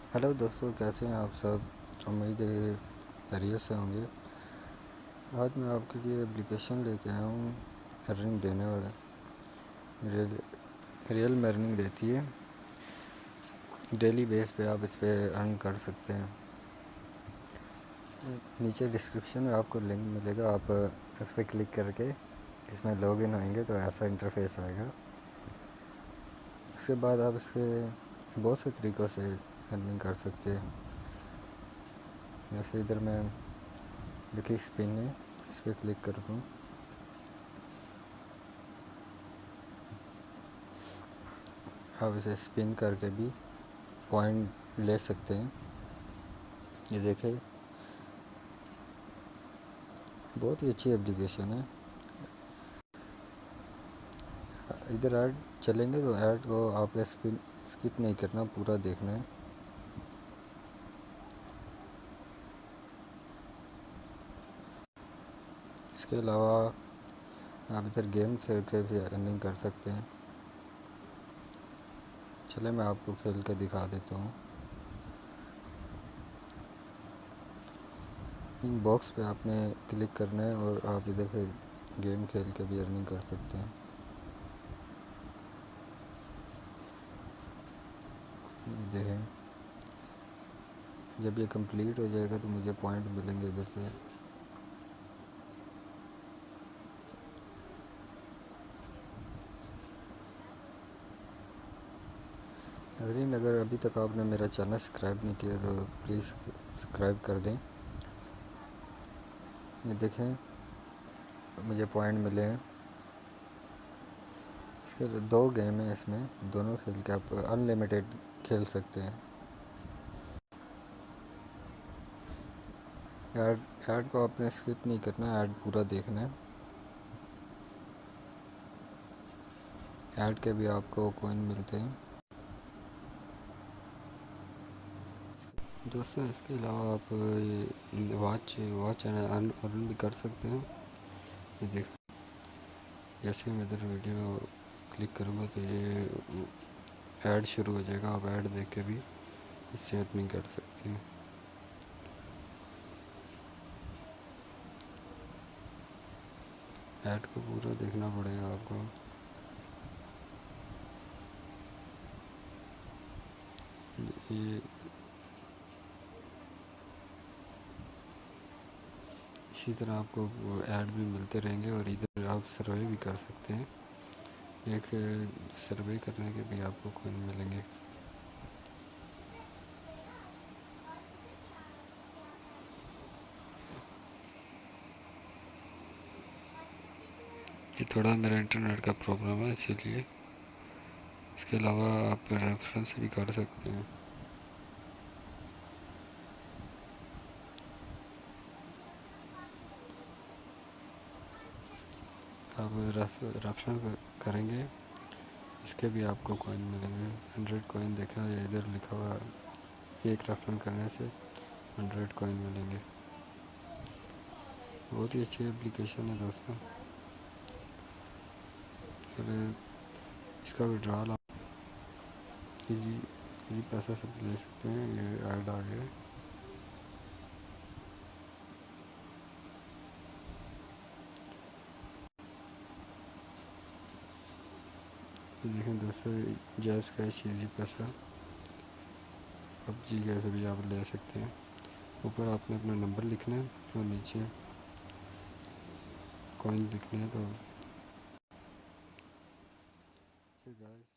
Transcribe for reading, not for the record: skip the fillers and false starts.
Hello दोस्तों, कैसे हैं आप सब। उम्मीद है खैरियत से होंगे। आज मैं आपके लिए एप्लीकेशन लेके आया हूँ अर्निंग देने वाला। रियल रियल में अर्निंग देती है। डेली बेस पे आप इस पर अर्न कर सकते हैं। नीचे डिस्क्रिप्शन में आपको लिंक मिलेगा, आप उस पर क्लिक करके इसमें लॉगिन होंगे तो ऐसा इंटरफेस आएगा। उसके बाद आप इससे बहुत से तरीक़ों से अर्निंग कर सकते हैं। जैसे इधर मैं देखिए स्पिन है, इस पर क्लिक करता हूँ। आप इसे स्पिन करके भी पॉइंट ले सकते हैं। ये देखें, बहुत ही अच्छी एप्लीकेशन है। इधर ऐड चलेंगे तो ऐड को आपने स्किप नहीं करना, पूरा देखना है। इसके अलावा आप इधर गेम खेल के भी अर्निंग कर सकते हैं। चले मैं आपको खेल के दिखा देता हूँ। इन बॉक्स पे आपने क्लिक करना है और आप इधर से गेम खेल के भी अर्निंग कर सकते हैं। ये देखें, जब ये कंप्लीट हो जाएगा तो मुझे पॉइंट मिलेंगे इधर से। अगर अभी तक आपने मेरा चैनल सब्सक्राइब नहीं किया तो प्लीज़ सब्सक्राइब कर दें। ये देखें, मुझे पॉइंट मिले हैं। इसके दो गेम है, इसमें दोनों खेल के आप अनलिमिटेड खेल सकते हैं। ऐड को आपने स्किप नहीं करना, ऐड पूरा देखना है। ऐड के भी आपको कॉइन मिलते हैं। दोस्तों, इसके अलावा आप ये वॉच चैनल अर्न भी कर सकते हैं। ये देख, जैसे मैं इधर वीडियो क्लिक करूँगा तो ये ऐड शुरू हो जाएगा। आप ऐड देख के भी इससे अर्निंग कर सकते हैं। ऐड को पूरा देखना पड़ेगा आपको। ये इसी तरह आपको ऐड भी मिलते रहेंगे और इधर आप सर्वे भी कर सकते हैं। एक सर्वे करने के भी आपको कॉइन मिलेंगे। ये थोड़ा मेरा इंटरनेट का प्रॉब्लम है, इसीलिए। इसके अलावा आप रेफरेंस भी कर सकते हैं। आप रेफरेंस करेंगे, इसके भी आपको कॉइन मिलेंगे। 100 कॉइन देखा है इधर लिखा हुआ है, एक रेफरेंस करने से 100 कॉइन मिलेंगे। बहुत ही अच्छी एप्लीकेशन है दोस्तों। और इसका विड्रॉल आप इजी पैसा से ले सकते हैं। ये ऐड आ गया। देखें दोस्तों, जैज़ कैश इजी पैसा पबजी कैसे भी आप ले सकते हैं। ऊपर आपने अपना नंबर लिखना है और नीचे कॉइन लिखने हैं। तो गाइस